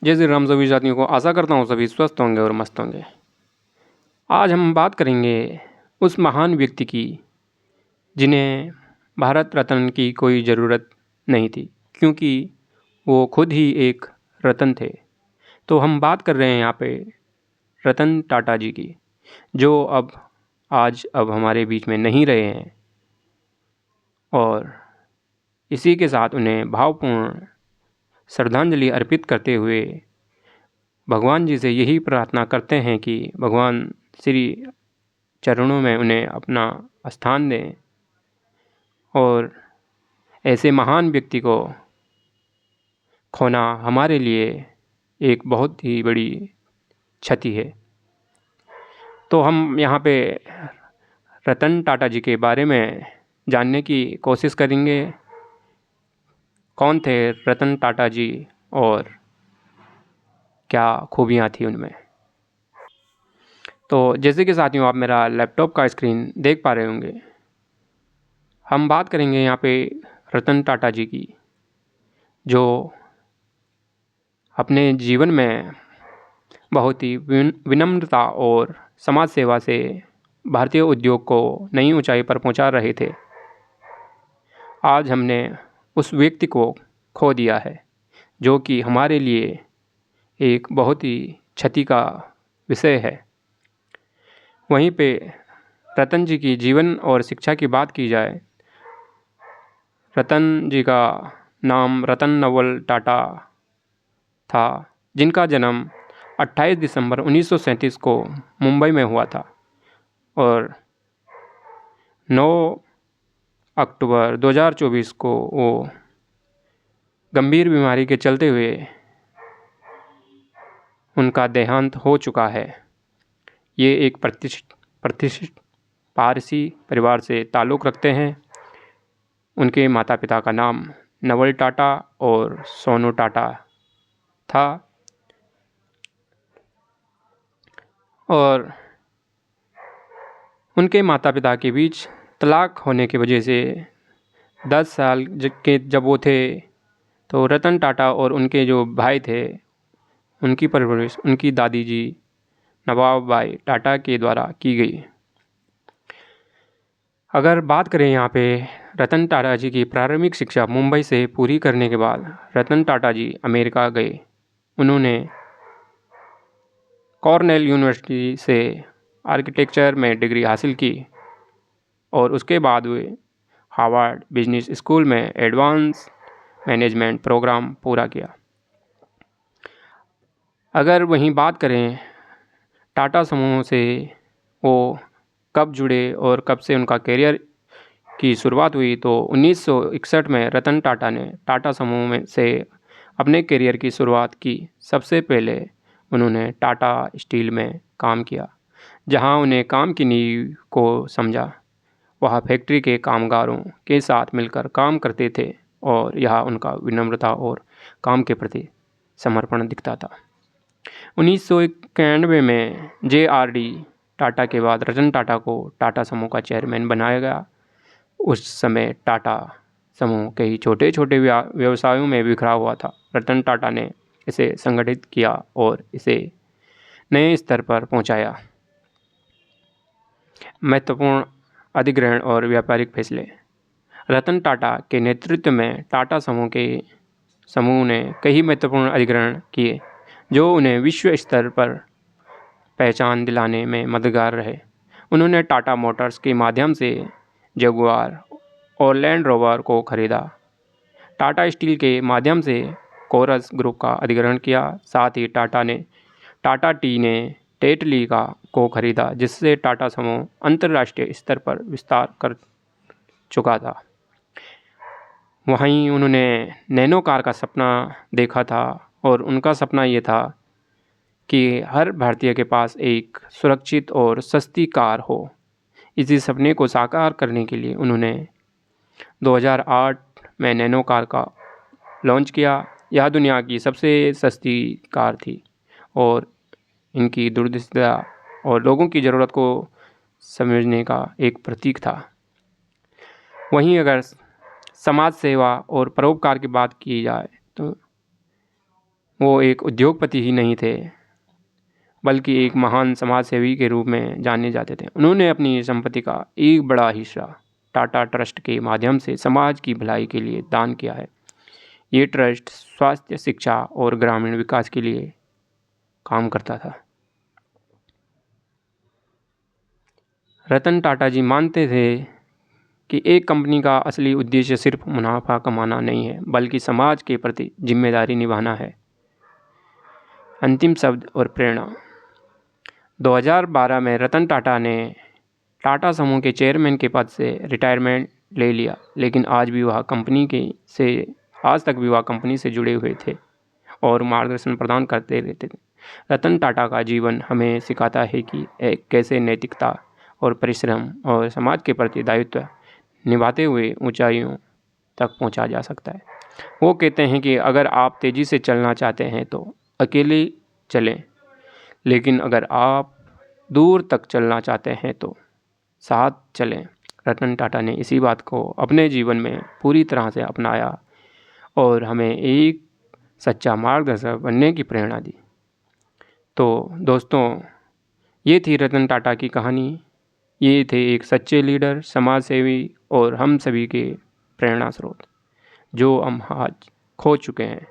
जय श्री राम सभी साथियों को। आशा करता हूँ सभी स्वस्थ होंगे और मस्त होंगे। आज हम बात करेंगे उस महान व्यक्ति की जिन्हें भारत रत्न की कोई ज़रूरत नहीं थी, क्योंकि वो खुद ही एक रत्न थे। तो हम बात कर रहे हैं यहाँ पे रतन टाटा जी की, जो अब हमारे बीच में नहीं रहे हैं। और इसी के साथ उन्हें भावपूर्ण श्रद्धांजलि अर्पित करते हुए भगवान जी से यही प्रार्थना करते हैं कि भगवान श्री चरणों में उन्हें अपना स्थान दें और ऐसे महान व्यक्ति को खोना हमारे लिए एक बहुत ही बड़ी क्षति है। तो हम यहाँ पे रतन टाटा जी के बारे में जानने की कोशिश करेंगे। कौन थे रतन टाटा जी और क्या खूबियाँ थी उनमें। तो जैसे कि साथियों आप मेरा लैपटॉप का स्क्रीन देख पा रहे होंगे, हम बात करेंगे यहाँ पे रतन टाटा जी की, जो अपने जीवन में बहुत ही विनम्रता और समाज सेवा से भारतीय उद्योग को नई ऊंचाई पर पहुंचा रहे थे। आज हमने उस व्यक्ति को खो दिया है, जो कि हमारे लिए एक बहुत ही क्षति का विषय है। वहीं पे रतन जी की जीवन और शिक्षा की बात की जाए, रतन जी का नाम रतन नवल टाटा था, जिनका जन्म 28 दिसंबर 1937 को मुंबई में हुआ था और 9 अक्टूबर 2024 को वो गंभीर बीमारी के चलते हुए उनका देहांत हो चुका है। ये एक प्रतिष्ठित पारसी परिवार से ताल्लुक़ रखते हैं। उनके माता पिता का नाम नवल टाटा और सोनू टाटा था और उनके माता पिता के बीच तलाक होने की वजह से 10 साल के जब वो थे, तो रतन टाटा और उनके जो भाई थे उनकी परवरिश उनकी दादी जी नवाब बाई टाटा के द्वारा की गई। अगर बात करें यहाँ पे रतन टाटा जी की प्रारंभिक शिक्षा मुंबई से पूरी करने के बाद रतन टाटा जी अमेरिका गए। उन्होंने कॉर्नेल यूनिवर्सिटी से आर्किटेक्चर में डिग्री हासिल की और उसके बाद वे हार्वर्ड बिजनेस स्कूल में एडवांस मैनेजमेंट प्रोग्राम पूरा किया। अगर वहीं बात करें टाटा समूह से वो कब जुड़े और कब से उनका करियर की शुरुआत हुई, तो 1961 में रतन टाटा ने टाटा समूह में से अपने करियर की शुरुआत की। सबसे पहले उन्होंने टाटा स्टील में काम किया, जहां उन्हें काम की नींव को समझा। वह फैक्ट्री के कामगारों के साथ मिलकर काम करते थे और यह उनका विनम्रता और काम के प्रति समर्पण दिखता था। 1991 में JRD टाटा के बाद रतन टाटा को टाटा समूह का चेयरमैन बनाया गया। उस समय टाटा समूह कई छोटे छोटे व्यवसायों में बिखरा हुआ था। रतन टाटा ने इसे संगठित किया और इसे नए स्तर पर पहुंचाया। महत्वपूर्ण अधिग्रहण और व्यापारिक फैसले। रतन टाटा के नेतृत्व में टाटा समूह ने कई महत्वपूर्ण अधिग्रहण किए, जो उन्हें विश्व स्तर पर पहचान दिलाने में मददगार रहे। उन्होंने टाटा मोटर्स के माध्यम से जगुआर और लैंड रोवर को खरीदा। टाटा स्टील के माध्यम से कोरस ग्रुप का अधिग्रहण किया। साथ ही टाटा टी ने टेटली को खरीदा, जिससे टाटा समूह अंतर्राष्ट्रीय स्तर पर विस्तार कर चुका था। वहीं उन्होंने नैनो कार का सपना देखा था और उनका सपना ये था कि हर भारतीय के पास एक सुरक्षित और सस्ती कार हो। इसी सपने को साकार करने के लिए उन्होंने 2008 में नैनो कार का लॉन्च किया। यह दुनिया की सबसे सस्ती कार थी और इनकी दूरदर्शिता और लोगों की ज़रूरत को समझने का एक प्रतीक था। वहीं अगर समाज सेवा और परोपकार की बात की जाए, तो वो एक उद्योगपति ही नहीं थे बल्कि एक महान समाज सेवी के रूप में जाने जाते थे। उन्होंने अपनी संपत्ति का एक बड़ा हिस्सा टाटा ट्रस्ट के माध्यम से समाज की भलाई के लिए दान किया है। ये ट्रस्ट स्वास्थ्य, शिक्षा और ग्रामीण विकास के लिए काम करता था। रतन टाटा जी मानते थे कि एक कंपनी का असली उद्देश्य सिर्फ मुनाफा कमाना नहीं है, बल्कि समाज के प्रति जिम्मेदारी निभाना है। अंतिम शब्द और प्रेरणा। 2012 में रतन टाटा ने टाटा समूह के चेयरमैन के पद से रिटायरमेंट ले लिया, लेकिन आज तक भी वह कंपनी से जुड़े हुए थे और मार्गदर्शन प्रदान करते रहते थे। रतन टाटा का जीवन हमें सिखाता है कि कैसे नैतिकता और परिश्रम और समाज के प्रति दायित्व निभाते हुए ऊंचाइयों तक पहुंचा जा सकता है। वो कहते हैं कि अगर आप तेज़ी से चलना चाहते हैं तो अकेले चलें, लेकिन अगर आप दूर तक चलना चाहते हैं तो साथ चलें। रतन टाटा ने इसी बात को अपने जीवन में पूरी तरह से अपनाया और हमें एक सच्चा मार्गदर्शक बनने की प्रेरणा दी। तो दोस्तों, ये थी रतन टाटा की कहानी। ये थे एक सच्चे लीडर, समाज सेवी और हम सभी के प्रेरणा स्रोत जो हम आज खो चुके हैं।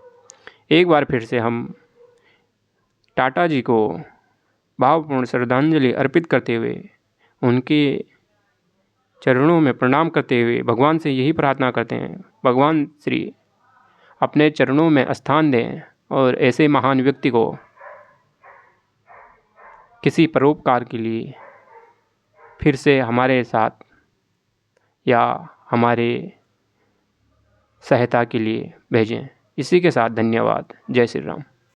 एक बार फिर से हम टाटा जी को भावपूर्ण श्रद्धांजलि अर्पित करते हुए, उनके चरणों में प्रणाम करते हुए भगवान से यही प्रार्थना करते हैं, भगवान श्री अपने चरणों में स्थान दें और ऐसे महान व्यक्ति को किसी परोपकार के लिए फिर से हमारे साथ या हमारे सहायता के लिए भेजें। इसी के साथ धन्यवाद। जय श्री राम।